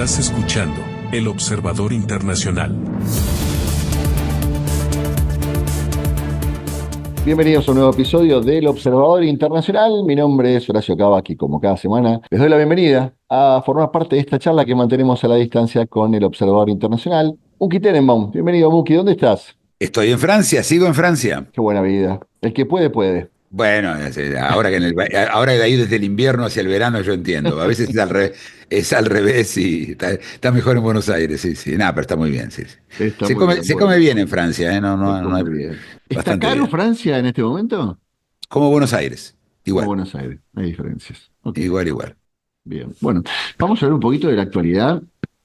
Estás escuchando El Observador Internacional. Bienvenidos a un nuevo episodio del Observador Internacional. Mi nombre es Horacio Cavach y como cada semana les doy la bienvenida a formar parte de esta charla que mantenemos a la distancia con el Observador Internacional. Muki Tenenbaum, bienvenido Muki, ¿dónde estás? Estoy en Francia, sigo en Francia. Qué buena vida. El que puede, puede. Bueno, ahora ahora de ahí desde el invierno hacia el verano yo entiendo. A veces es al revés y está mejor en Buenos Aires, sí, sí. Nada, pero está muy bien, sí, sí. Está Se muy come, bien, se come bueno. bien en Francia, ¿eh? No Come hay bien. ¿Está bastante caro bien. Francia en este momento? Como Buenos Aires, Como igual, Buenos Aires, hay diferencias. Ok, igual. bien. Bueno, vamos a ver un poquito de la actualidad. A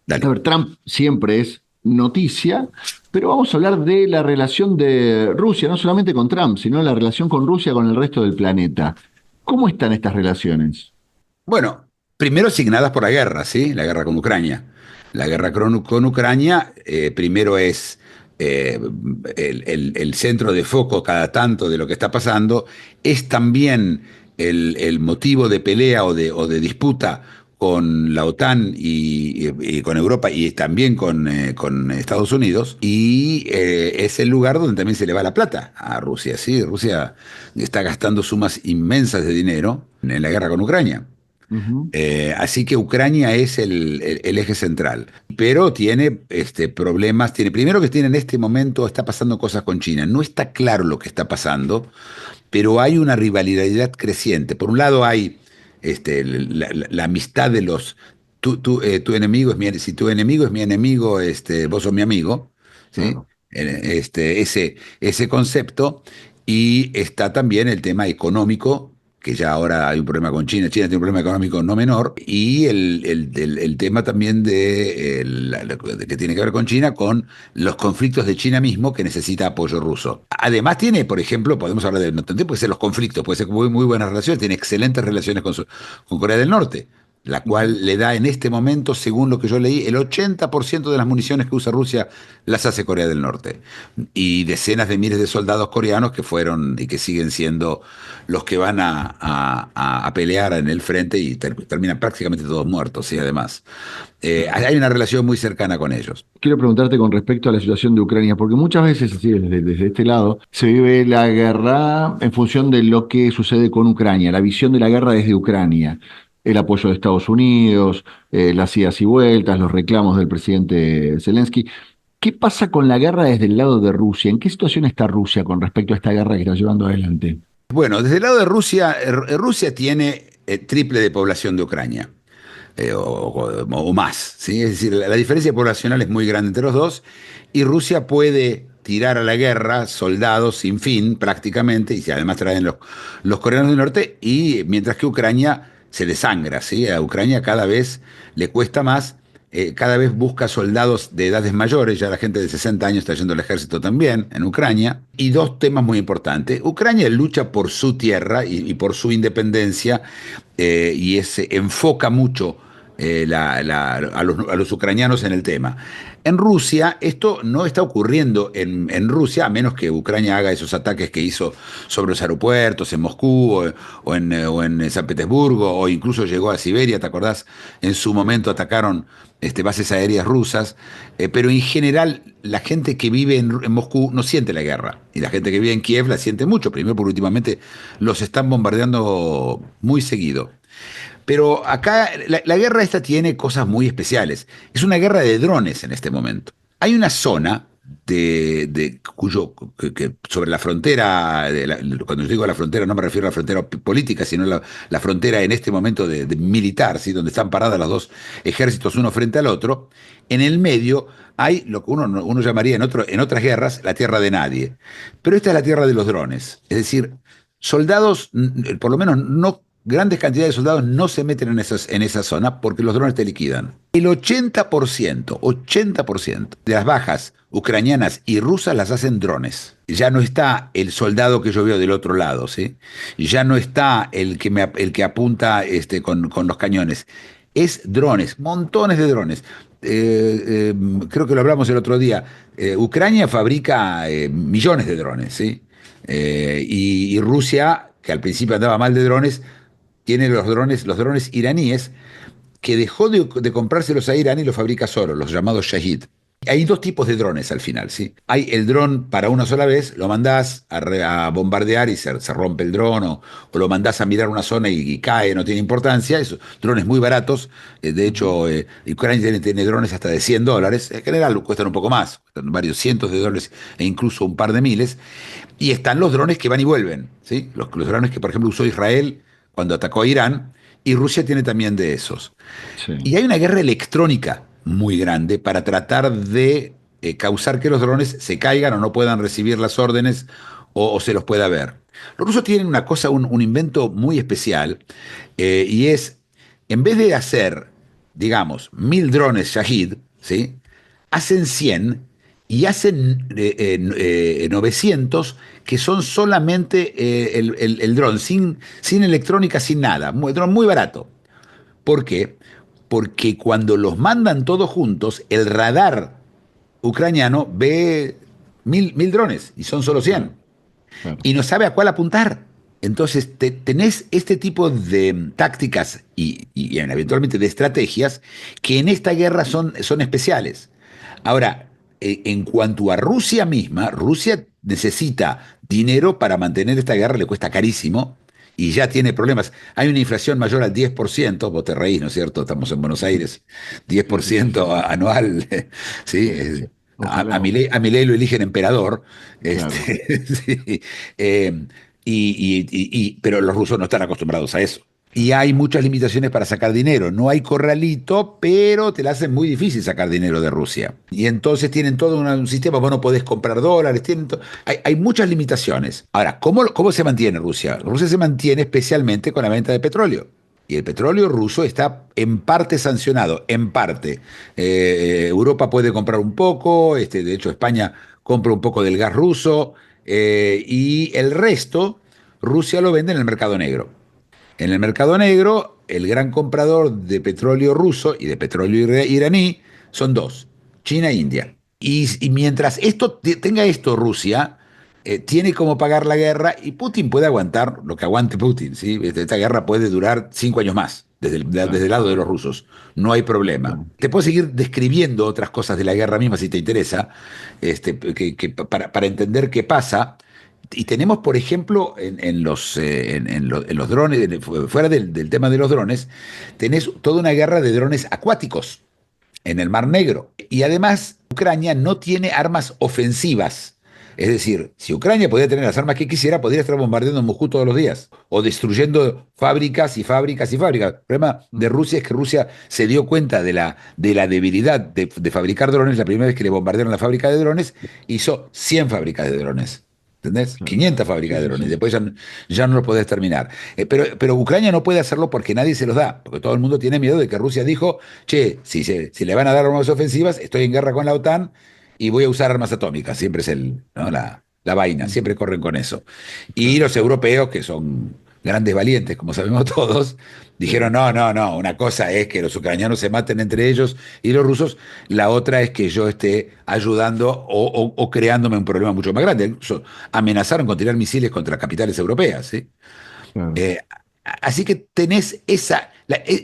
Dale. ver, Trump siempre es noticia, pero vamos a hablar de la relación de Rusia, no solamente con Trump, sino la relación con Rusia con el resto del planeta. ¿Cómo están estas relaciones? Bueno, primero signadas por la guerra, ¿sí? La guerra con Ucrania. La guerra con Ucrania, primero es el centro de foco cada tanto de lo que está pasando, es también el motivo de pelea o de disputa con la OTAN y con Europa y también con Estados Unidos, y es el lugar donde también se le va la plata a Rusia, ¿sí? Rusia está gastando sumas inmensas de dinero en la guerra con Ucrania. Ujú. Así que Ucrania es el eje central, pero tiene problemas. Primero que tiene en este momento, está pasando cosas con China. No está claro lo que está pasando, pero hay una rivalidad creciente. Por un lado hay la amistad de los. Tu enemigo es si tu enemigo es mi enemigo, vos sos mi amigo, ¿sí? Claro. Ese concepto. Y está también el tema económico, que ya ahora hay un problema con China. China tiene un problema económico no menor, y el tema también de que tiene que ver con China, con los conflictos de China mismo, que necesita apoyo ruso. Además tiene, por ejemplo, podemos hablar de, no puede ser los conflictos, puede ser muy buenas relaciones, tiene excelentes relaciones con Corea del Norte, la Ujú. cual le da en este momento, según lo que yo leí, el 80% de las municiones que usa Rusia las hace Corea del Norte. Y decenas de miles de soldados coreanos que fueron y que siguen siendo los que van a pelear en el frente y terminan prácticamente todos muertos, y además. Claro. Hay una relación muy cercana con ellos. Quiero preguntarte con respecto a la situación de Ucrania, porque muchas veces, así desde este lado, se vive la guerra en función de lo que sucede con Ucrania, la visión de la guerra desde Ucrania, el apoyo de Estados Unidos, las idas y vueltas, los reclamos del presidente Zelensky. ¿Qué pasa con la guerra desde el lado de Rusia? ¿En qué situación está Rusia con respecto a esta guerra que está llevando adelante? Bueno, desde el lado de Rusia, Rusia tiene triple de población de Ucrania. O más, ¿sí? Es decir, la diferencia poblacional es muy grande entre los dos, y Rusia puede tirar a la guerra soldados sin fin prácticamente, y si además traen los coreanos del norte, y mientras que Ucrania se desangra, ¿sí? A Ucrania cada vez le cuesta más, cada vez busca soldados de edades mayores, ya la gente de 60 años está yendo al ejército también en Ucrania. Y dos temas muy importantes: Ucrania lucha por su tierra y por su independencia, y enfoca mucho a los ucranianos en el tema. En Rusia, esto no está ocurriendo en Rusia, a menos que Ucrania haga esos ataques que hizo sobre los aeropuertos en Moscú o en San Petersburgo, o incluso llegó a Siberia. ¿Te acordás? En su momento atacaron bases aéreas rusas, pero en general la gente que vive en Moscú no siente la guerra, y la gente que vive en Kiev la siente mucho, primero porque últimamente los están bombardeando muy seguido. Pero acá la guerra esta tiene cosas muy especiales. Es una guerra de drones en este momento. Hay una zona sobre la frontera, cuando yo digo la frontera no me refiero a la frontera política, sino la frontera en este momento de militar, ¿sí? Donde están paradas los dos ejércitos uno frente al otro. En el medio hay lo que uno llamaría en otras guerras la tierra de nadie. Pero esta es la tierra de los drones. Es decir, soldados, por lo menos no grandes cantidades de soldados, no se meten en esa zona porque los drones te liquidan. El 80% de las bajas ucranianas y rusas las hacen drones. Ya no está el soldado que yo veo del otro lado, ¿sí? Ya no está el que apunta con los cañones. Es drones, montones de drones. Creo que lo hablamos el otro día. Ucrania fabrica millones de drones, ¿sí? Y Rusia, que al principio andaba mal de drones, tiene los drones iraníes, que dejó de comprárselos a Irán y los fabrica solo, los llamados Shahid. Hay dos tipos de drones al final, ¿sí? Hay el dron para una sola vez, lo mandás a bombardear y se rompe el dron, o lo mandás a mirar una zona y cae, no tiene importancia. Esos drones muy baratos. De hecho, Ucrania tiene drones hasta de $100. En general cuestan un poco más, cuestan varios cientos de dólares e incluso un par de miles. Y están los drones que van y vuelven, ¿sí? Los drones que, por ejemplo, usó Israel cuando atacó a Irán, y Rusia tiene también de esos. Sí. Y hay una guerra electrónica muy grande para tratar de causar que los drones se caigan o no puedan recibir las órdenes o se los pueda ver. Los rusos tienen una cosa, un invento muy especial, y es, en vez de hacer, digamos, 1000 drones Shahid, ¿sí? Hacen 100 y hacen 900 que son solamente el dron, sin electrónica, sin nada, dron muy barato. ¿Por qué? Porque cuando los mandan todos juntos, el radar ucraniano ve mil drones y son solo Claro, 100 claro. y no sabe a cuál apuntar. Entonces tenés este tipo de tácticas y eventualmente de estrategias que en esta guerra son especiales. Ahora, en cuanto a Rusia misma, Rusia necesita dinero para mantener esta guerra, le cuesta carísimo y ya tiene problemas. Hay una inflación mayor al 10%, vos te reís, ¿no es cierto? Estamos en Buenos Aires, diez Sí, por sí, sí, sí. ciento anual, ¿sí? Sí, sí, sí. A Ojalá, Milei lo eligen emperador, claro. sí, pero los rusos no están acostumbrados a eso. Y hay muchas limitaciones para sacar dinero. No hay corralito, pero te la hacen muy difícil sacar dinero de Rusia. Y entonces tienen todo un sistema, vos no podés comprar dólares, hay muchas limitaciones. Ahora, ¿cómo se mantiene Rusia? Rusia se mantiene especialmente con la venta de petróleo. Y el petróleo ruso está en parte sancionado, en parte. Europa puede comprar un poco, de hecho España compra un poco del gas ruso, y el resto Rusia lo vende en el mercado negro. En el mercado negro, el gran comprador de petróleo ruso y de petróleo iraní son dos, China e India. Y mientras tenga esto Rusia, tiene como pagar la guerra y Putin puede aguantar lo que aguante Putin, ¿sí? Esta guerra puede durar 5 años más desde Claro, el lado de los rusos. No hay problema. claro. Te puedo seguir describiendo otras cosas de la guerra misma si te interesa, para entender qué pasa. Y tenemos, por ejemplo, en los drones, fuera del tema de los drones, tenés toda una guerra de drones acuáticos en el Mar Negro. Y además, Ucrania no tiene armas ofensivas. Es decir, si Ucrania podía tener las armas que quisiera, podría estar bombardeando Moscú todos los días o destruyendo fábricas y fábricas y fábricas. El problema de Rusia es que Rusia se dio cuenta de la debilidad de fabricar drones. La primera vez que le bombardearon la fábrica de drones, hizo 100 fábricas de drones. ¿Entendés? Claro. 500 fábricas Sí, de sí, drones. sí. Después ya no lo podés terminar. Pero Ucrania no puede hacerlo porque nadie se los da. Porque todo el mundo tiene miedo de que Rusia dijo, che, si le van a dar armas ofensivas, estoy en guerra con la OTAN y voy a usar armas atómicas. Siempre es ¿no? la vaina, siempre corren con eso. Y Claro. los europeos, que son grandes valientes, como sabemos todos, dijeron, Sí. no, no, no, una cosa es que los ucranianos se maten entre ellos y los rusos, la otra es que yo esté ayudando o creándome un problema mucho más grande. Incluso amenazaron con tirar misiles contra capitales europeas, ¿sí? Claro. Eh, Así que tenés ese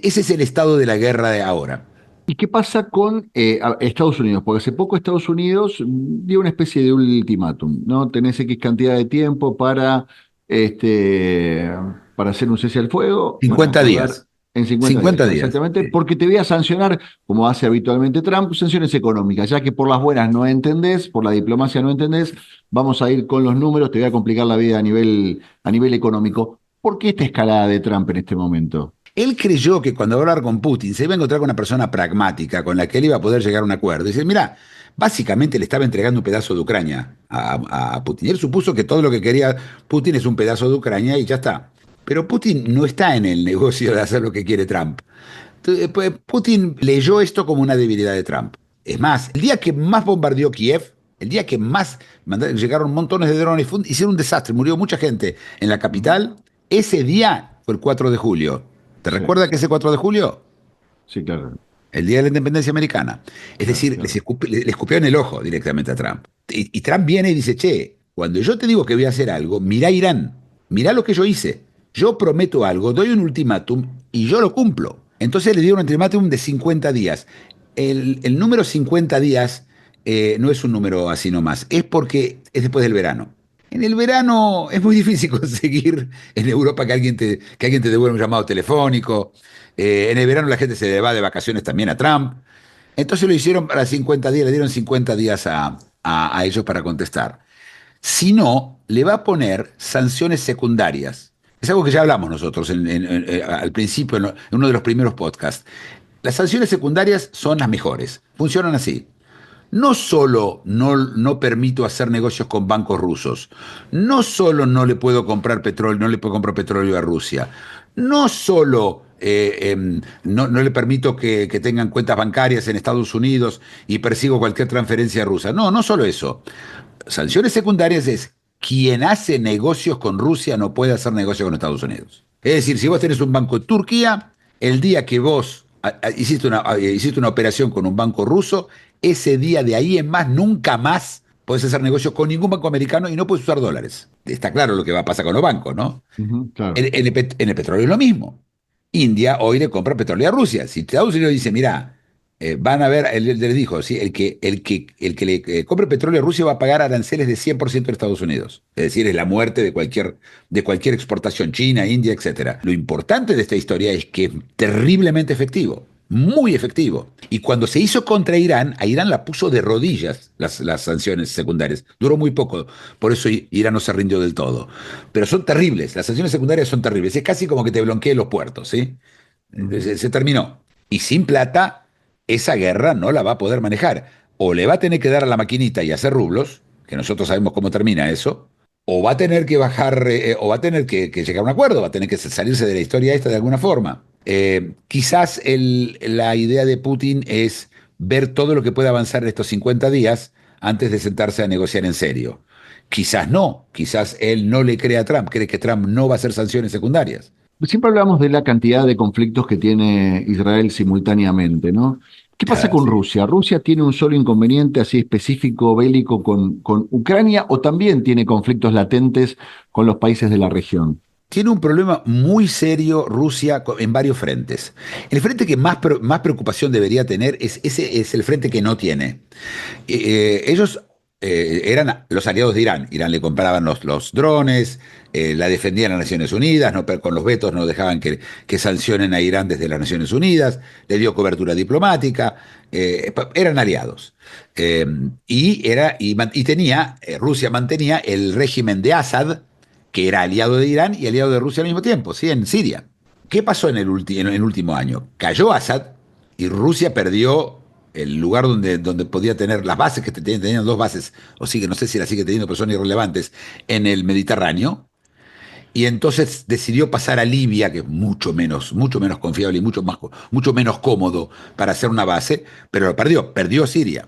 es el estado de la guerra de ahora. ¿Y qué pasa con Estados Unidos? Porque hace poco Estados Unidos dio una especie de ultimátum, ¿no? Tenés X cantidad de tiempo este, para hacer un cese al fuego, bueno, 50 acordar días. en 50 días, 50 días. exactamente, Sí. porque te voy a sancionar, como hace habitualmente Trump, sanciones económicas, ya que por las buenas no entendés, por la diplomacia no entendés, vamos a ir con los números, te voy a complicar la vida a nivel económico. ¿Por qué esta escalada de Trump en este momento? Él creyó que cuando iba a hablar con Putin se iba a encontrar con una persona pragmática con la que él iba a poder llegar a un acuerdo. Y dice, mira, básicamente le estaba entregando un pedazo de Ucrania a Putin. Y él supuso que todo lo que quería Putin es un pedazo de Ucrania y ya está. Pero Putin no está en el negocio de hacer lo que quiere Trump. Entonces, pues, Putin leyó esto como una debilidad de Trump. Es más, el día que más bombardeó Kiev, el día que más llegaron montones de drones, hicieron un desastre, murió mucha gente en la Ujú. capital, ese día fue el 4 de julio. ¿Te Sí, recuerda que ese 4 de julio? sí, claro, El día de la independencia americana. Es claro, decir, claro. le escupió en el ojo directamente a Trump. Y Trump viene y dice, che, cuando yo te digo que voy a hacer algo, mirá Irán, mirá lo que yo hice. Yo prometo algo, doy un ultimátum y yo lo cumplo. Entonces le dieron un ultimátum de 50 días. El número 50 días no es un número así nomás, es porque es después del verano. En el verano es muy difícil conseguir en Europa que alguien te devuelva un llamado telefónico. En el verano la gente se va de vacaciones también a Trump. Entonces lo hicieron para 50 días, le dieron 50 días a ellos para contestar. Si no, le va a poner sanciones secundarias. Es algo que ya hablamos nosotros al principio, en uno de los primeros podcasts. Las sanciones secundarias son las mejores. Funcionan así. No solo no permito hacer negocios con bancos rusos, no solo no le puedo comprar petróleo, no le puedo comprar petróleo a Rusia, no solo no le permito que tengan cuentas bancarias en Estados Unidos y persigo cualquier transferencia rusa. No, no solo eso. Sanciones secundarias es quien hace negocios con Rusia no puede hacer negocios con Estados Unidos. Es decir, si vos tenés un banco en Turquía, el día que vos hiciste una operación con un banco ruso, ese día de ahí en más, nunca más podés hacer negocios con ningún banco americano y no puedes usar dólares. Está claro lo que va a pasar con los bancos, ¿no? Claro. En el petróleo es lo mismo. India hoy le compra petróleo a Rusia. Si Estados Unidos dice, mira, van a ver, él les dijo, ¿sí? El que le compre petróleo a Rusia va a pagar aranceles de 100% de Estados Unidos. Es decir, es la muerte de cualquier exportación china, India, etcétera. Lo importante de esta historia es que es terriblemente efectivo. Muy efectivo. Y cuando se hizo contra Irán, a Irán la puso de rodillas las sanciones secundarias. Duró muy poco, por eso Irán no se rindió del todo. Pero son terribles, las sanciones secundarias son terribles. Es casi como que te bloqueen los puertos, ¿sí? Se terminó. Y sin plata, esa guerra no la va a poder manejar. O le va a tener que dar a la maquinita y hacer rublos, que nosotros sabemos cómo termina eso, o va a tener que bajar, o va a tener que llegar a un acuerdo, va a tener que salirse de la historia esta de alguna forma. Quizás la idea de Putin es ver todo lo que puede avanzar en estos 50 días antes de sentarse a negociar en serio. Quizás no, quizás él no le cree a Trump, cree que Trump no va a hacer sanciones secundarias. Siempre hablamos de la cantidad de conflictos que tiene Israel simultáneamente, ¿no? ¿Qué pasa con Sí. Rusia? ¿Rusia tiene un solo inconveniente así específico bélico con Ucrania o también tiene conflictos latentes con los países de la región? Tiene un problema muy serio Rusia en varios frentes. El frente que más preocupación debería tener ese es el frente que no tiene. Ellos eran los aliados de Irán. Irán le compraban los drones, la defendían las Naciones Unidas, con los vetos no dejaban que sancionen a Irán desde las Naciones Unidas, le dio cobertura diplomática, eran aliados. Rusia mantenía el régimen de Assad, que era aliado de Irán y aliado de Rusia al mismo tiempo, ¿sí? En Siria. ¿Qué pasó en el último año? Cayó Assad y Rusia perdió el lugar donde podía tener las bases, que tenían dos bases, o sigue, no sé si las sigue teniendo, pero son irrelevantes, en el Mediterráneo. Y entonces decidió pasar a Libia, que es mucho menos confiable y mucho menos cómodo para hacer una base, pero lo perdió Siria.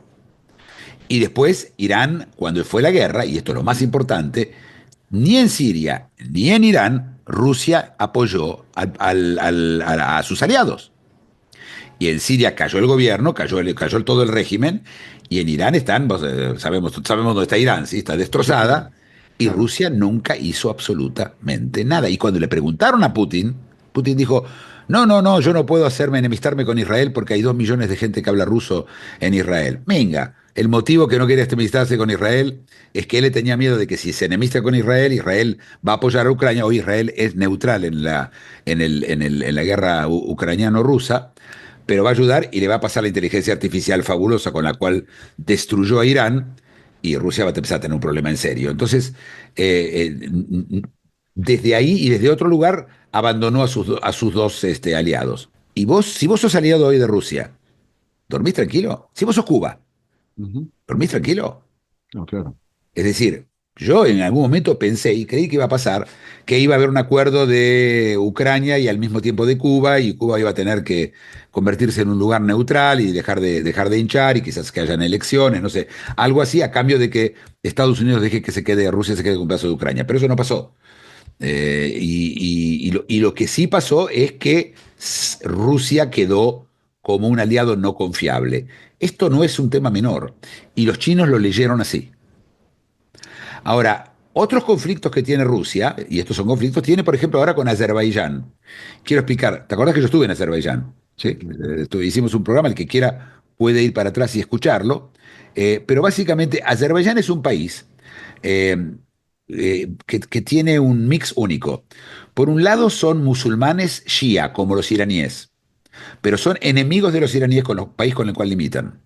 Y después Irán, cuando fue la guerra, y esto es lo más importante, ni en Siria ni en Irán Rusia apoyó a sus aliados. Y en Siria cayó el gobierno, cayó todo el régimen, y en Irán sabemos dónde está Irán, ¿sí? Está destrozada, y Claro. Rusia nunca hizo absolutamente nada. Y cuando le preguntaron a Putin, Putin dijo, no, no, no, yo no puedo enemistarme con Israel porque hay 2 millones de gente que habla ruso en Israel. Venga, el motivo que no quería enemistarse con Israel es que él le tenía miedo de que si se enemista con Israel, Israel va a apoyar a Ucrania, o Israel es neutral en la guerra ucraniano-rusa, pero va a ayudar y le va a pasar la inteligencia artificial fabulosa con la cual destruyó a Irán y Rusia va a empezar a tener un problema en serio. Entonces, desde ahí y desde otro lugar abandonó a sus dos aliados. Y vos, si vos sos aliado hoy de Rusia, ¿dormís tranquilo? Si vos sos Cuba, Ujú. ¿dormís tranquilo? No, claro. Es decir, yo en algún momento pensé y creí que iba a pasar, que iba a haber un acuerdo de Ucrania y al mismo tiempo de Cuba, y Cuba iba a tener que convertirse en un lugar neutral y dejar de hinchar y quizás que hayan elecciones, no sé, algo así a cambio de que Estados Unidos deje que Rusia se quede con un pedazo de Ucrania. Pero eso no pasó. Y lo que sí pasó es que Rusia quedó como un aliado no confiable. Esto no es un tema menor, y los chinos lo leyeron así. Ahora, otros conflictos que tiene Rusia, y estos son conflictos, tiene por ejemplo ahora con Azerbaiyán. Quiero explicar, ¿te acuerdas que yo estuve en Azerbaiyán? ¿sí? Hicimos un programa, el que quiera puede ir para atrás y escucharlo. Pero básicamente Azerbaiyán es un país eh, que tiene un mix único. Por un lado son musulmanes shia, como los iraníes, pero son enemigos de los iraníes con el país con el cual limitan.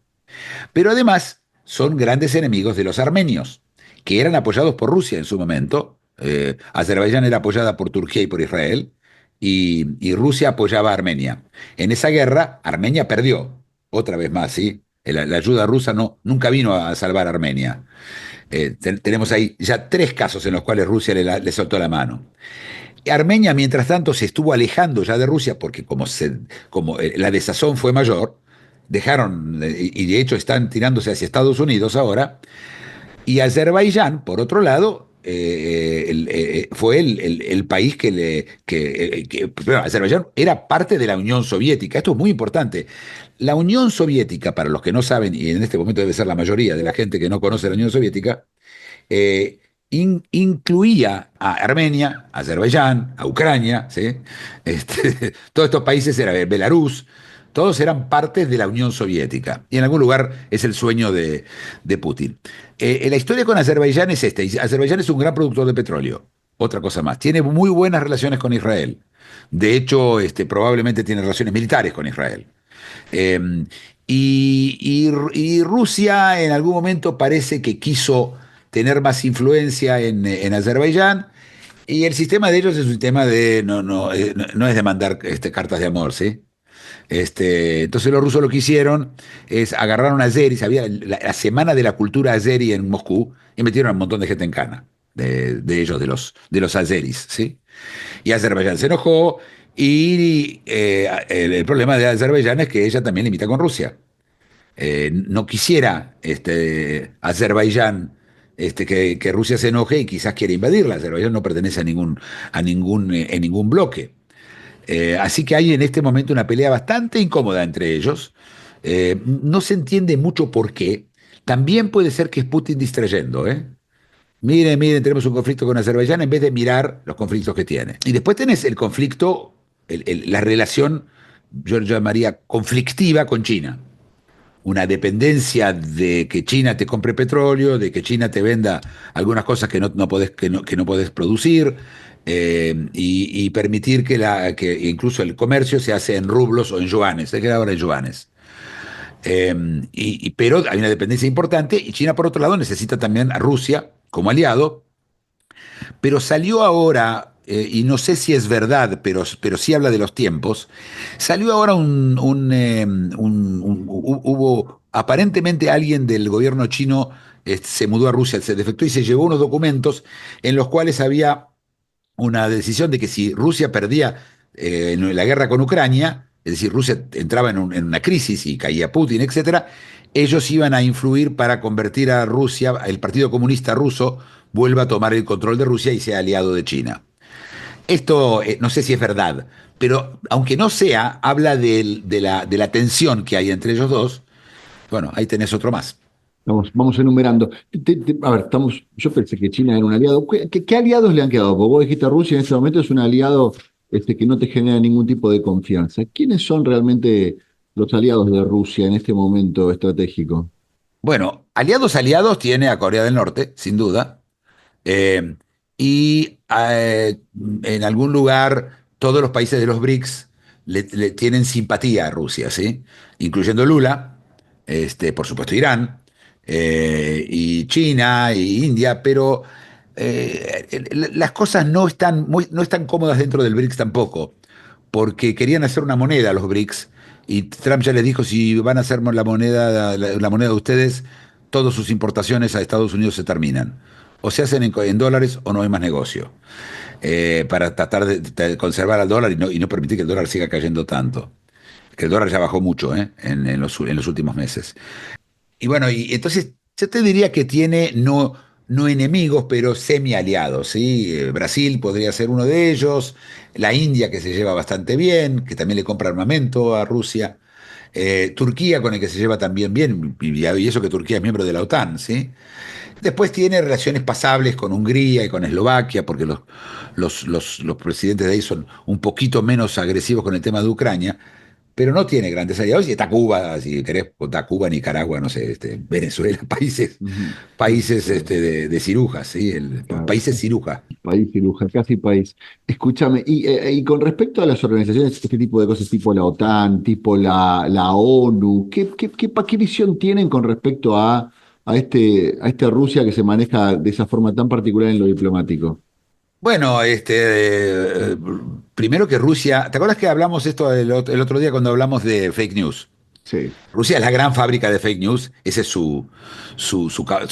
Pero además son grandes enemigos de los armenios, que eran apoyados por Rusia en su momento. Azerbaiyán era apoyada por Turquía y por Israel, y Rusia apoyaba a Armenia. En esa guerra, Armenia perdió, otra vez más, ¿sí? La ayuda rusa nunca vino a salvar a Armenia. Tenemos ahí ya 3 casos en los cuales Rusia le soltó la mano. Armenia, mientras tanto, se estuvo alejando ya de Rusia porque como la desazón fue mayor, dejaron, y de hecho están tirándose hacia Estados Unidos ahora, y Azerbaiyán, por otro lado, fue el país bueno, Azerbaiyán era parte de la Unión Soviética. Esto es muy importante. La Unión Soviética, para los que no saben, y en este momento debe ser la mayoría de la gente que no conoce la Unión Soviética, eh, incluía a Armenia, a Azerbaiyán, a Ucrania, ¿sí? Todos estos países eran Belarus, todos eran partes de la Unión Soviética. Y en algún lugar es el sueño de Putin. La historia con Azerbaiyán es esta. Azerbaiyán es un gran productor de petróleo. Otra cosa más. Tiene muy buenas relaciones con Israel. De hecho, probablemente tiene relaciones militares con Israel. Eh, y Rusia en algún momento parece que quiso tener más influencia en Azerbaiyán, y el sistema de ellos es un sistema de no es de mandar cartas de amor, ¿sí? Entonces los rusos lo que hicieron es agarraron a azeris, había la semana de la cultura azeri en Moscú, y metieron a un montón de gente en cana, de ellos, de los azeris, ¿sí? Y Azerbaiyán se enojó, y el problema de Azerbaiyán es que ella también limita con Rusia. No quisiera Azerbaiyán que Rusia se enoje y quizás quiera invadirla. Azerbaiyán no pertenece en ningún bloque. Así que hay en este momento una pelea bastante incómoda entre ellos. No se entiende mucho por qué. También puede ser que es Putin distrayendo, ¿eh? Miren, miren, tenemos un conflicto con Azerbaiyán en vez de mirar los conflictos que tiene. Y después tenés el conflicto, la relación, yo lo llamaría conflictiva con China. Una dependencia de que China te compre petróleo, de que China te venda algunas cosas que no podés producir, y permitir que incluso el comercio se hace en rublos o en yuanes, se queda ahora en yuanes. Eh, pero hay una dependencia importante, y China, por otro lado, necesita también a Rusia como aliado, pero salió ahora, y no sé si es verdad, pero sí habla de los tiempos, salió ahora hubo aparentemente alguien del gobierno chino, se mudó a Rusia, se defectó y se llevó unos documentos en los cuales había una decisión de que si Rusia perdía en la guerra con Ucrania, es decir, Rusia entraba en una crisis y caía Putin, etcétera, ellos iban a influir para convertir a Rusia, el Partido Comunista Ruso, vuelva a tomar el control de Rusia y sea aliado de China. Esto no sé si es verdad, pero aunque no sea, habla de la tensión que hay entre ellos dos. Bueno, ahí tenés otro más. Vamos enumerando. A ver, yo pensé que China era un aliado. ¿Qué aliados le han quedado? Porque vos dijiste Rusia en este momento es un aliado que no te genera ningún tipo de confianza. ¿Quiénes son realmente los aliados de Rusia en este momento estratégico? Bueno, aliados tiene a Corea del Norte, sin duda. Eh, y en algún lugar todos los países de los BRICS le tienen simpatía a Rusia, ¿sí? Incluyendo Lula, por supuesto Irán, y China, y India, pero las cosas no están cómodas dentro del BRICS tampoco, porque querían hacer una moneda los BRICS, y Trump ya les dijo: si van a hacer la moneda de ustedes, todas sus importaciones a Estados Unidos se terminan. O se hacen en dólares o no hay más negocio. Para tratar de conservar al dólar y no permitir que el dólar siga cayendo tanto. Que el dólar ya bajó mucho, en los últimos meses. Y bueno, y entonces yo te diría que tiene no enemigos, pero semi-aliados, ¿sí? Brasil podría ser uno de ellos, la India, que se lleva bastante bien, que también le compra armamento a Rusia, Turquía, con el que se lleva también bien, y eso que Turquía es miembro de la OTAN, ¿sí? Después tiene relaciones pasables con Hungría y con Eslovaquia, porque los presidentes de ahí son un poquito menos agresivos con el tema de Ucrania, pero no tiene grandes aliados, y está Cuba, si querés, está Cuba, Nicaragua, no sé, Venezuela, Ujú. países Pero, de cirujas, ¿sí? claro, Países cirujas. país ciruja, casi país. Escúchame, y con respecto a las organizaciones, este tipo de cosas, tipo la OTAN, tipo la ONU, ¿qué visión tienen con respecto a este Rusia que se maneja de esa forma tan particular en lo diplomático? Bueno, primero que Rusia, ¿te acuerdas que hablamos esto el otro día cuando hablamos de fake news? Sí, Rusia es la gran fábrica de fake news, ese es su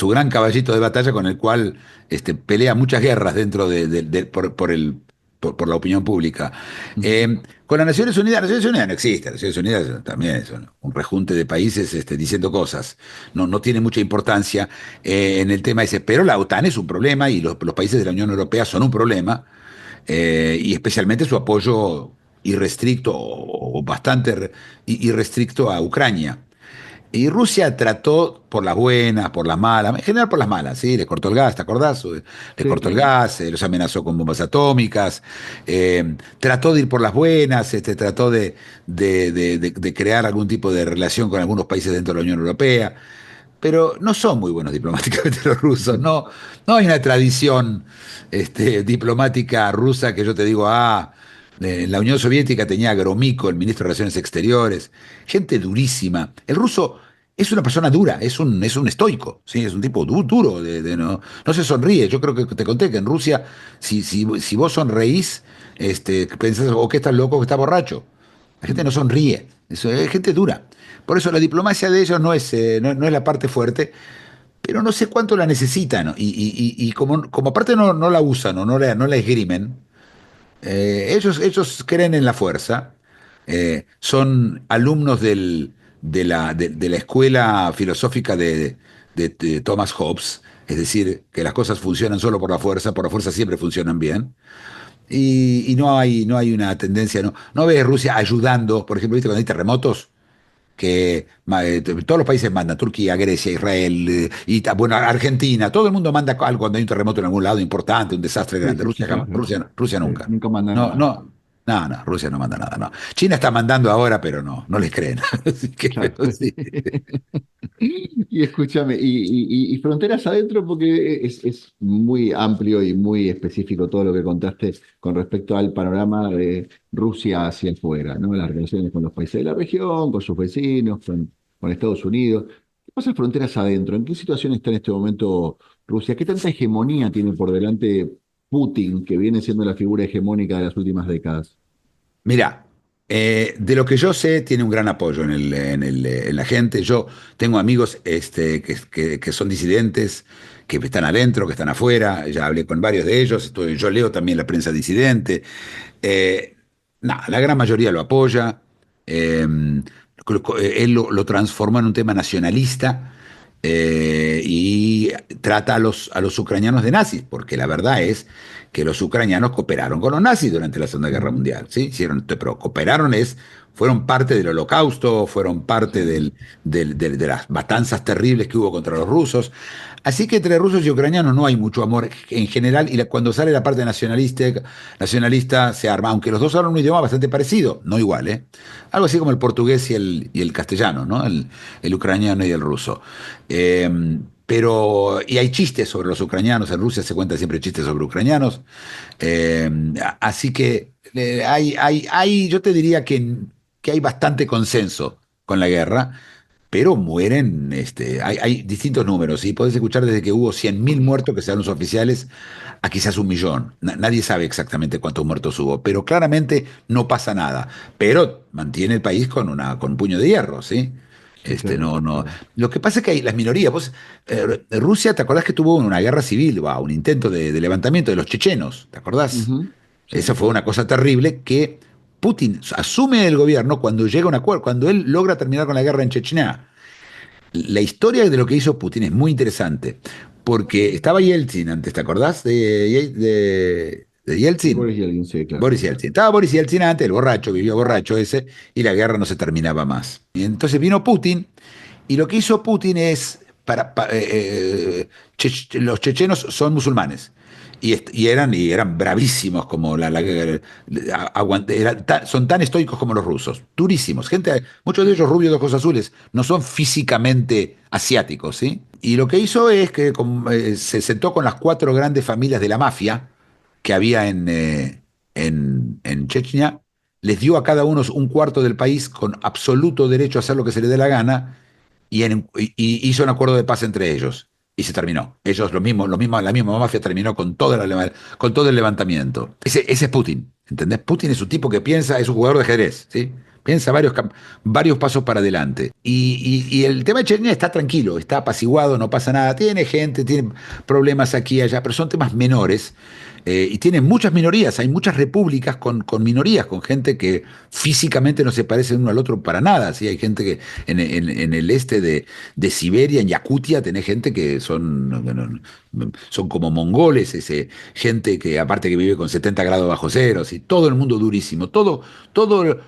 gran caballito de batalla con el cual pelea muchas guerras dentro por la opinión pública. ujú, Con las Naciones Unidas no existe, las Naciones Unidas también es un rejunte de países diciendo cosas, no tiene mucha importancia en el tema ese, pero la OTAN es un problema y los países de la Unión Europea son un problema, y especialmente su apoyo irrestricto o bastante irrestricto a Ucrania. Y Rusia trató por las buenas, por las malas, en general por las malas, ¿sí? Les cortó el gas, ¿te acordás? Les sí, cortó el claro. gas, los amenazó con bombas atómicas, trató de ir por las buenas, trató de crear algún tipo de relación con algunos países dentro de la Unión Europea, pero no son muy buenos diplomáticamente los rusos, no hay una tradición diplomática rusa que yo te digo, en la Unión Soviética tenía a Gromyko, el ministro de Relaciones Exteriores, gente durísima. El ruso es una persona dura, es un estoico, ¿sí? Es un tipo duro, no se sonríe. Yo creo que te conté que en Rusia, si vos sonreís, pensás, o que estás loco o que estás borracho. La gente no sonríe, es gente dura. Por eso la diplomacia de ellos no es la parte fuerte, pero no sé cuánto la necesitan, ¿no? Y como aparte no la usan o no la esgrimen, ellos creen en la fuerza, son alumnos de la escuela filosófica de Thomas Hobbes, es decir, que las cosas funcionan solo por la fuerza siempre funcionan bien. Y no hay una tendencia, no ves Rusia ayudando, por ejemplo, ¿viste cuando hay terremotos? Que todos los países mandan, Turquía, Grecia, Israel, bueno, Argentina, todo el mundo manda algo cuando hay un terremoto en algún lado importante, un desastre Sí, grande. sí, sí, Rusia, sí, jamás, sí. Rusia Sí, nunca. nunca mandan No, nada. no, no, Rusia no manda nada, no. China está mandando ahora, pero no les creen. Así que, Claro. pero sí. Y escúchame, y fronteras adentro, porque es muy amplio y muy específico todo lo que contaste con respecto al panorama de Rusia hacia afuera, ¿no? Las relaciones con los países de la región, con sus vecinos, con Estados Unidos. ¿Qué pasa en fronteras adentro? ¿En qué situación está en este momento Rusia? ¿Qué tanta hegemonía tiene por delante Putin, que viene siendo la figura hegemónica de las últimas décadas? Mira, de lo que yo sé, tiene un gran apoyo en la gente. Yo tengo amigos que son disidentes, que están adentro, que están afuera. Ya hablé con varios de ellos. Yo leo también la prensa disidente. Eh, la gran mayoría lo apoya. eh, Él lo transformó en un tema nacionalista, y trata a los ucranianos de nazis, porque la verdad es que los ucranianos cooperaron con los nazis durante la Segunda Guerra Ujú. Mundial, ¿sí? Pero cooperaron fueron parte del Holocausto, fueron Sí, parte de las matanzas terribles que hubo contra los rusos. Así que entre rusos y ucranianos no hay mucho amor en general, y cuando sale la parte nacionalista se arma, aunque los dos hablan un idioma bastante parecido, no igual, ¿eh? Algo así como el portugués y el castellano, ¿no? El ucraniano y el ruso. Y hay chistes sobre los ucranianos, en Rusia se cuentan siempre chistes sobre ucranianos. Eh, Así que yo te diría que hay bastante consenso con la guerra, pero mueren, hay distintos números, ¿sí? Podés escuchar desde que hubo 100.000 muertos, que sean los oficiales, a quizás 1.000.000. Nadie sabe exactamente cuántos muertos hubo, pero claramente no pasa nada. Pero mantiene el país con un puño de hierro, ¿sí? sí, claro, No, no. claro. Lo que pasa es que hay las minorías. Rusia, ¿te acordás que tuvo una guerra civil, un intento de levantamiento de los chechenos? ¿Te acordás? Ujú. Esa Sí. fue una cosa terrible que Putin asume el gobierno cuando llega a un acuerdo, cuando él logra terminar con la guerra en Chechnya. La historia de lo que hizo Putin es muy interesante, porque estaba Yeltsin antes, ¿te acordás de Sí, Yeltsin? Boris Yeltsin, sí, claro. Boris Yeltsin. Estaba Boris Yeltsin antes, el borracho, vivió borracho y la guerra no se terminaba más. Y entonces vino Putin, y lo que hizo Putin es los chechenos son musulmanes. Y eran bravísimos como son tan estoicos como los rusos, durísimos. Muchos de ellos rubios de ojos azules, no son físicamente asiáticos, ¿sí? Y lo que hizo es que se sentó con las cuatro grandes familias de la mafia que había en Chechnya, les dio a cada uno un cuarto del país con absoluto derecho a hacer lo que se les dé la gana y hizo un acuerdo de paz entre ellos. Y se terminó. Ellos, la misma mafia terminó con todo el levantamiento. Ese es Putin, ¿entendés? Putin es un tipo que piensa, es un jugador de ajedrez, ¿sí? Piensa varios pasos para adelante. Y el tema de Chechnya está tranquilo, está apaciguado, no pasa nada. Tiene gente, tiene problemas aquí y allá, pero son temas menores. Y tiene muchas minorías, hay muchas repúblicas con minorías, con gente que físicamente no se parece uno al otro para nada. ¿Sí? Hay gente que en el este de Siberia, en Yakutia, tenés gente que son como mongoles, gente que aparte que vive con 70 grados bajo cero, y todo el mundo durísimo, todo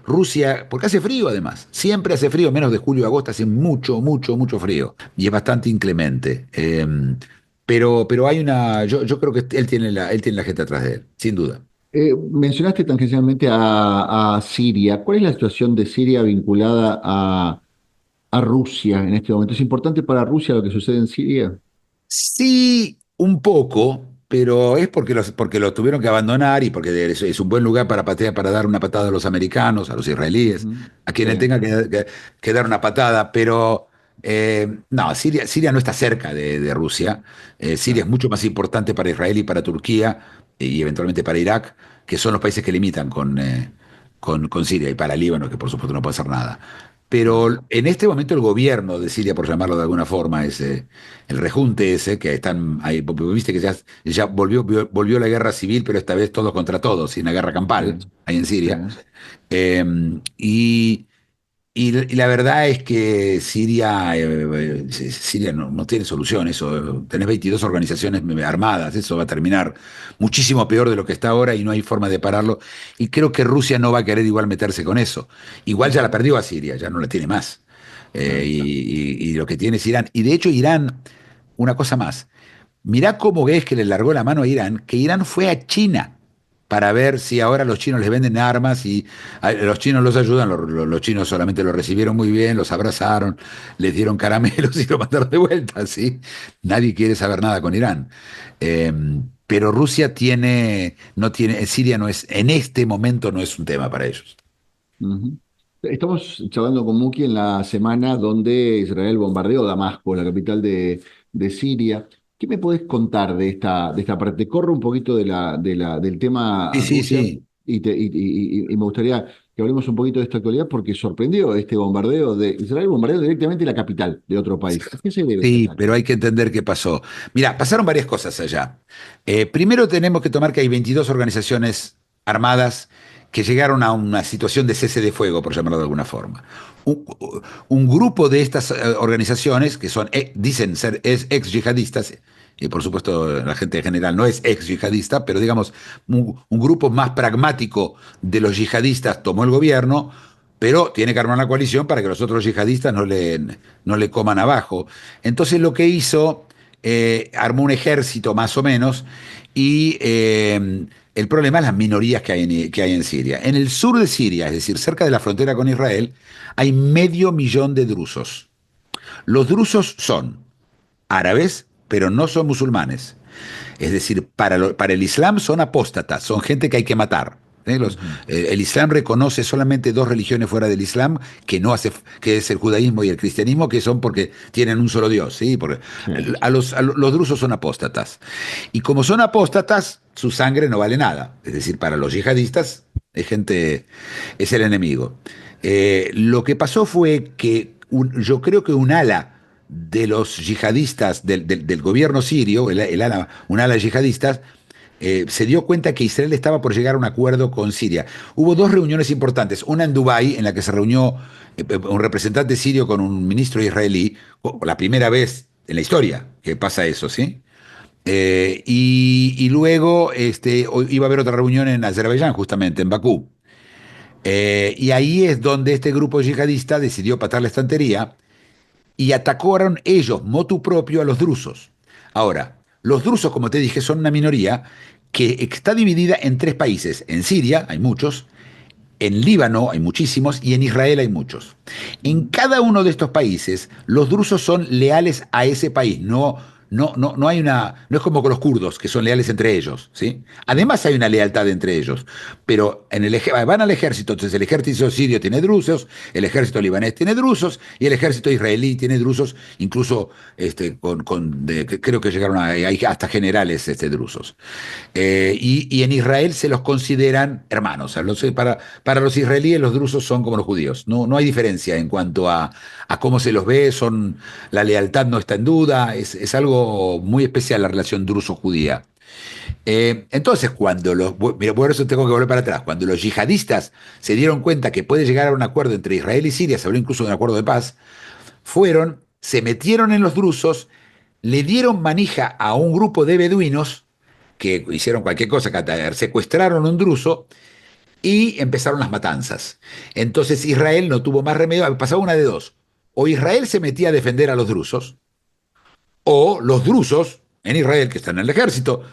Rusia, porque hace frío además, siempre hace frío, menos de julio a agosto, hace mucho, mucho, mucho frío, y es bastante inclemente. Pero yo creo que él tiene la gente atrás de él, sin duda. Mencionaste tangencialmente a Siria. ¿Cuál es la situación de Siria vinculada a Rusia en este momento? ¿Es importante para Rusia lo que sucede en Siria? Sí, un poco, pero es porque los tuvieron que abandonar y porque es un buen lugar para dar una patada a los americanos, a los israelíes, Ujú. a Sí. quienes tengan que dar una patada, pero no, Siria no está cerca de Rusia. Siria es Claro. mucho más importante para Israel y para Turquía y eventualmente para Irak, que son los países que limitan con Siria y para Líbano, que por supuesto no puede hacer nada. Claro. Pero en este momento el gobierno de Siria, por llamarlo de alguna forma, el rejunte ese, que están ahí, viste que ya volvió la guerra civil, pero esta vez todos contra todos, y una guerra campal Sí, ahí en sí. Siria. Eh, y, y la verdad es que Siria no tiene solución. Tenés 22 organizaciones armadas, eso va a terminar muchísimo peor de lo que está ahora y no hay forma de pararlo. Y creo que Rusia no va a querer igual meterse con eso. Igual ya la Ujú. perdió a Siria, ya no la tiene más. Claro. Y lo que tiene es Irán. Y de hecho Irán, una cosa más, mirá cómo es que le largó la mano a Irán, que Irán fue a China para ver si ahora los chinos les venden armas y los chinos los ayudan. Los chinos solamente los recibieron muy bien, los abrazaron, les dieron caramelos y lo mandaron de vuelta, ¿sí? Nadie quiere saber nada con Irán. Eh, pero Rusia no tiene, Siria no es, en este momento no es un tema para ellos. Ujú. Estamos charlando con Muki en la semana donde Israel bombardeó Damasco, la capital de Siria. ¿Qué me podés contar de esta parte? Te corro un poquito del tema Sí, a sí, Rusia sí. y me gustaría que hablemos un poquito de esta actualidad porque sorprendió este bombardeo de Israel, bombardeó directamente la capital de otro país. ¿A qué se debe este Sí, ataque? pero hay que entender qué pasó. Mira, pasaron varias cosas allá. Primero tenemos que tomar que hay 22 organizaciones armadas que llegaron a una situación de cese de fuego, por llamarlo de alguna forma. Un, un grupo de estas organizaciones, que dicen ser ex yihadistas, y por supuesto la gente en general no es ex yihadista, pero digamos, un grupo más pragmático de los yihadistas tomó el gobierno, pero tiene que armar una coalición para que los otros yihadistas no le coman abajo. Entonces lo que hizo, armó un ejército más o menos, y el problema es las minorías que hay en Siria. En el sur de Siria, es decir, cerca de la frontera con Israel, hay 500.000 de drusos. Los drusos son árabes, pero no son musulmanes. Es decir, para el Islam son apóstatas, son gente que hay que matar. ¿Eh? Ujú. El Islam reconoce solamente dos religiones fuera del Islam, que es el judaísmo y el cristianismo, que son porque tienen un solo Dios, ¿sí? Porque Sí. los drusos son apóstatas. Y como son apóstatas, su sangre no vale nada. Es decir, para los yihadistas es el enemigo. Lo que pasó fue que yo creo que un ala de los yihadistas del gobierno sirio, un ala yihadista, se dio cuenta que Israel estaba por llegar a un acuerdo con Siria. Hubo dos reuniones importantes, una en Dubái, en la que se reunió un representante sirio con un ministro israelí, la primera vez en la historia que pasa eso, ¿sí? Y luego iba a haber otra reunión en Azerbaiyán, justamente, en Bakú. Y ahí es donde este grupo yihadista decidió patar la estantería y atacaron ellos, motu propio, a los drusos. Ahora, los drusos, como te dije, son una minoría que está dividida en tres países. En Siria hay muchos, en Líbano hay muchísimos y en Israel hay muchos. En cada uno de estos países, los drusos son leales a ese país. No hay no es como con los kurdos, que son leales entre ellos, ¿sí? Además hay una lealtad entre ellos. Pero van al ejército, entonces el ejército sirio tiene drusos, el ejército libanés tiene drusos y el ejército israelí tiene drusos, incluso creo que llegaron hay hasta generales drusos. Y en Israel se los consideran hermanos. O sea, para los israelíes los drusos son como los judíos. No hay diferencia en cuanto a cómo se los ve, la lealtad no está en duda, es algo muy especial la relación druso-judía. Entonces, mira, por eso tengo que volver para atrás, cuando los yihadistas se dieron cuenta que puede llegar a un acuerdo entre Israel y Siria, se habló incluso de un acuerdo de paz, se metieron en los drusos, le dieron manija a un grupo de beduinos que hicieron cualquier cosa, que secuestraron a un druso y empezaron las matanzas. Entonces Israel no tuvo más remedio, pasaba una de dos. O Israel se metía a defender a los drusos, o los drusos en Israel, que están en el ejército,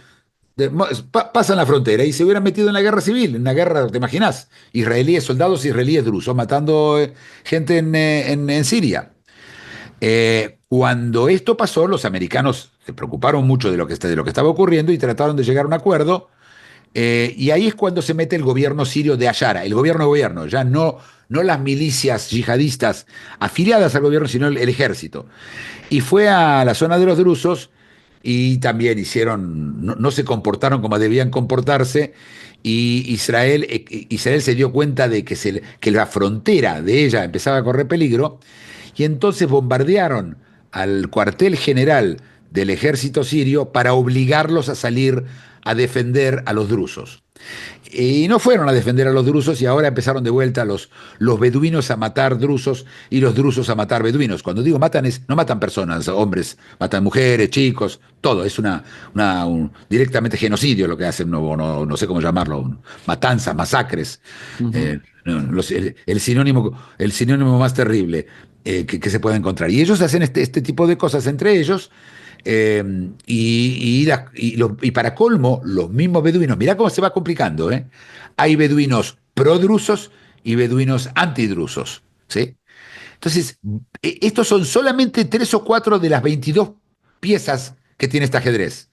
pasan la frontera y se hubieran metido en la guerra civil, en la guerra, ¿te imaginas? Israelíes, soldados israelíes drusos matando gente en Siria. Cuando esto pasó, los americanos se preocuparon mucho de lo que estaba ocurriendo y trataron de llegar a un acuerdo. Y ahí es cuando se mete el gobierno sirio de Ayara, el gobierno, ya no las milicias yihadistas afiliadas al gobierno, sino el ejército. Y fue a la zona de los drusos y también no se comportaron como debían comportarse. Y Israel se dio cuenta de que la frontera de ella empezaba a correr peligro y entonces bombardearon al cuartel general del ejército sirio para obligarlos a salir a defender a los drusos. Y no fueron a defender a los drusos y ahora empezaron de vuelta los beduinos a matar drusos y los drusos a matar beduinos. Cuando digo matan, no matan personas, hombres, matan mujeres, chicos, todo. Es directamente genocidio lo que hacen, no sé cómo llamarlo, matanzas, masacres. Ujú. El sinónimo más terrible que se puede encontrar. Y ellos hacen este tipo de cosas entre ellos. Y para colmo, los mismos beduinos, mirá cómo se va complicando, ¿eh? Hay beduinos prodrusos y beduinos antidrusos, ¿sí? Entonces, estos son solamente 3 o 4 de las 22 piezas que tiene este ajedrez.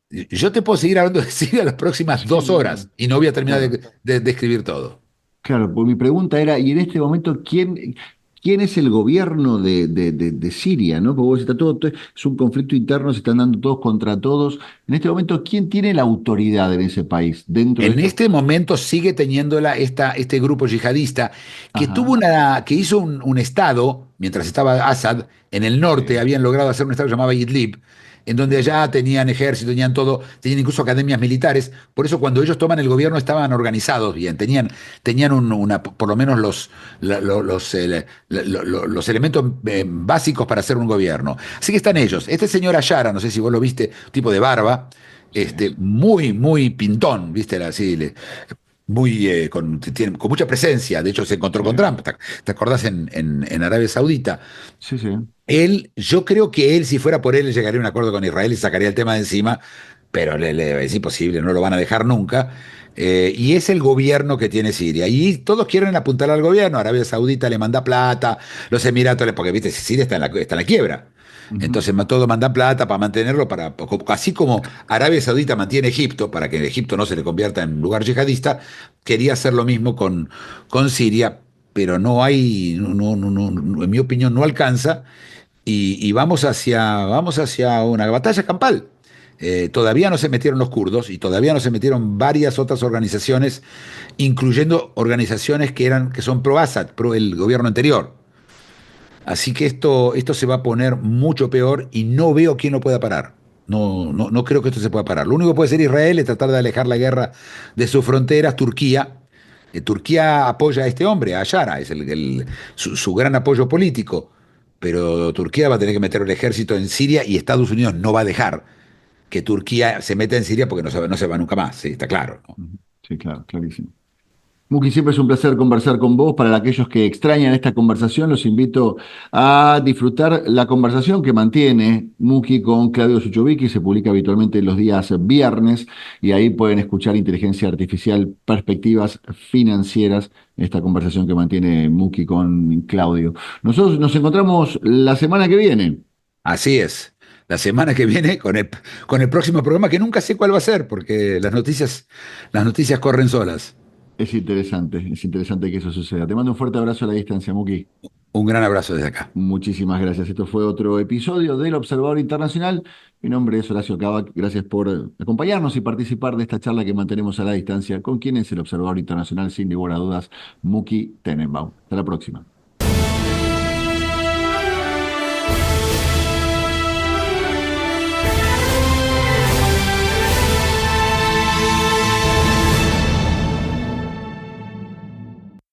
Yo te puedo seguir hablando de Siria las próximas Sí, 2 horas y no voy a terminar claro. de escribir todo. Claro, pues mi pregunta era, y en este momento, ¿quién es el gobierno de Siria? ¿No? Porque vos está es un conflicto interno, se están dando todos contra todos. En este momento, ¿quién tiene la autoridad en ese país dentro de En estos? este momento sigue teniéndola este grupo yihadista Ajá, que hizo un estado, mientras estaba Assad, en el norte sí. habían logrado hacer un estado llamado Idlib, en donde Ujú. allá tenían ejército, tenían todo, tenían incluso academias militares. Por eso cuando ellos toman el gobierno estaban organizados bien, tenían por lo menos los elementos básicos para hacer un gobierno. Así que están ellos. Este señor Ayara, no sé si vos lo viste, tipo de barba, Sí, muy pintón, ¿viste? Así, con mucha presencia. De hecho, se encontró con sí, Trump. ¿Te acordás en Arabia Saudita? sí, sí. Yo creo que él, si fuera por él llegaría a un acuerdo con Israel y sacaría el tema de encima, pero es imposible, no lo van a dejar nunca. Y es el gobierno que tiene Siria. Y todos quieren apuntar al gobierno. Arabia Saudita le manda plata, los Emiratos, porque viste, Siria está en la quiebra. Ujú. Entonces todos mandan plata para mantenerlo, así como Arabia Saudita mantiene Egipto, para que Egipto no se le convierta en lugar yihadista, quería hacer lo mismo con Siria, pero no hay, en mi opinión, no alcanza y vamos hacia una batalla campal. Todavía no se metieron los kurdos y todavía no se metieron varias otras organizaciones, incluyendo organizaciones que son pro-Assad, pro el gobierno anterior. Así que esto se va a poner mucho peor y no veo quién lo pueda parar. No creo que esto se pueda parar. Lo único que puede hacer Israel es tratar de alejar la guerra de sus fronteras. Turquía apoya a este hombre, a Yara, es su gran apoyo político. Pero Turquía va a tener que meter el ejército en Siria y Estados Unidos no va a dejar que Turquía se meta en Siria porque no se va nunca más, sí, está claro, ¿no? Ujú. Sí, claro, clarísimo. Muki, siempre es un placer conversar con vos. Para aquellos que extrañan esta conversación, los invito a disfrutar la conversación que mantiene Muki con Claudio Suchovicki. Se publica habitualmente los días viernes y ahí pueden escuchar inteligencia artificial, perspectivas financieras, esta conversación que mantiene Muki con Claudio. Nosotros nos encontramos la semana que viene. Así es. La semana que viene con el próximo programa, que nunca sé cuál va a ser, porque las noticias corren solas. Es interesante que eso suceda. Te mando un fuerte abrazo a la distancia, Muki. Un gran abrazo desde acá. Muchísimas gracias. Esto fue otro episodio del Observador Internacional. Mi nombre es Horacio Cava. Gracias por acompañarnos y participar de esta charla que mantenemos a la distancia con quien es el Observador Internacional, sin lugar a dudas, Muki Tenenbaum. Hasta la próxima.